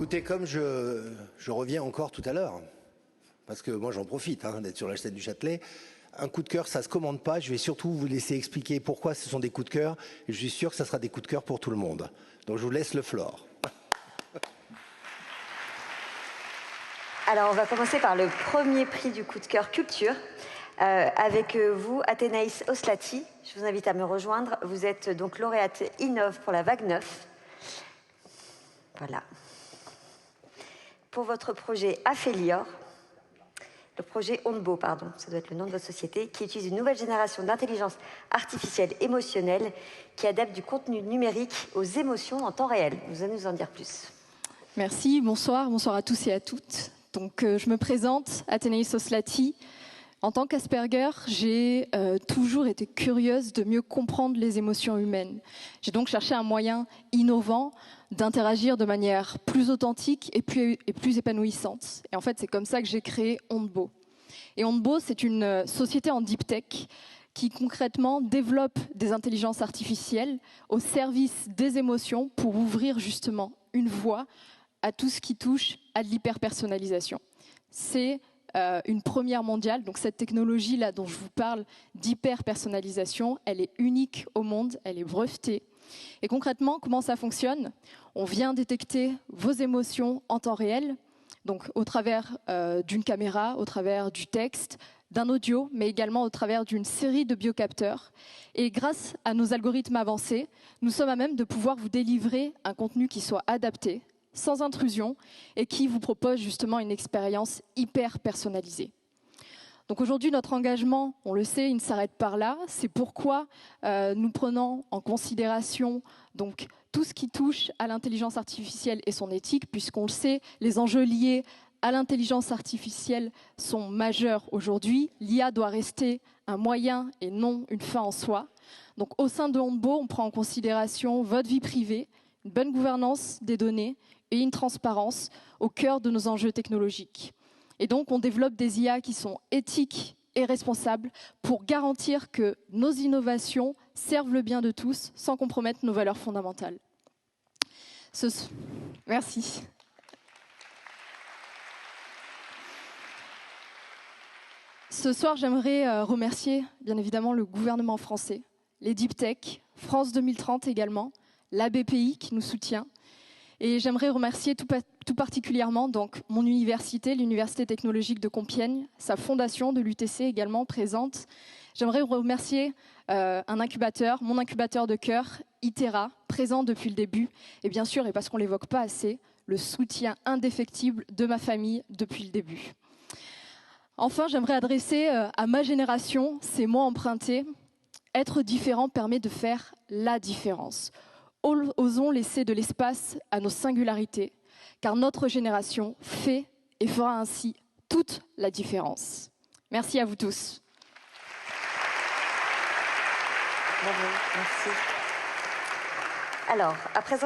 Écoutez, comme je reviens encore tout à l'heure, parce que moi j'en profite d'être sur la scène du Châtelet, un coup de cœur, ça ne se commande pas. Je vais surtout vous laisser expliquer pourquoi ce sont des coups de cœur. Et je suis sûr que ça sera des coups de cœur pour tout le monde. Donc je vous laisse le floor. Alors, on va commencer par le premier prix du coup de cœur culture. Avec vous, Athénaïs Oslati. Je vous invite à me rejoindre. Vous êtes donc lauréate Innov pour la vague 9. Voilà. Pour votre projet Aphelior, le projet Ondbo, pardon, ça doit être le nom de votre société, qui utilise une nouvelle génération d'intelligence artificielle émotionnelle qui adapte du contenu numérique aux émotions en temps réel. Vous allez nous en dire plus. Merci, bonsoir à tous et à toutes. Donc, je me présente, Athénaïs Oslati. En tant qu'Asperger, j'ai toujours été curieuse de mieux comprendre les émotions humaines. J'ai donc cherché un moyen innovant d'interagir de manière plus authentique et plus épanouissante. Et en fait, c'est comme ça que j'ai créé Ondbo. Et Ondbo, c'est une société en deep tech qui concrètement développe des intelligences artificielles au service des émotions pour ouvrir justement une voie à tout ce qui touche à de l'hyperpersonnalisation. C'est une première mondiale, donc cette technologie-là dont je vous parle d'hyperpersonnalisation, elle est unique au monde, elle est brevetée. Et concrètement, comment ça fonctionne ? On vient détecter vos émotions en temps réel, donc au travers d'une caméra, au travers du texte, d'un audio, mais également au travers d'une série de biocapteurs. Et grâce à nos algorithmes avancés, nous sommes à même de pouvoir vous délivrer un contenu qui soit adapté, sans intrusion, et qui vous propose justement une expérience hyper personnalisée. Donc aujourd'hui, notre engagement, on le sait, il ne s'arrête pas là. C'est pourquoi nous prenons en considération donc, tout ce qui touche à l'intelligence artificielle et son éthique, puisqu'on le sait, les enjeux liés à l'intelligence artificielle sont majeurs aujourd'hui. L'IA doit rester un moyen et non une fin en soi. Donc au sein de Ondbo, on prend en considération votre vie privée, une bonne gouvernance des données et une transparence au cœur de nos enjeux technologiques. Et donc, on développe des IA qui sont éthiques et responsables pour garantir que nos innovations servent le bien de tous sans compromettre nos valeurs fondamentales. Merci. Ce soir, j'aimerais remercier bien évidemment le gouvernement français, les Deep Tech, France 2030 également, la BPI qui nous soutient. Et j'aimerais remercier tout particulièrement donc, mon université, l'Université technologique de Compiègne, sa fondation de l'UTC également présente. J'aimerais remercier un incubateur, mon incubateur de cœur, Itera, présent depuis le début. Et bien sûr, et parce qu'on ne l'évoque pas assez, le soutien indéfectible de ma famille depuis le début. Enfin, j'aimerais adresser à ma génération ces mots empruntés. Être différent permet de faire la différence. Osons laisser de l'espace à nos singularités, car notre génération fait et fera ainsi toute la différence. Merci à vous tous. Bravo, merci. Alors, à présent,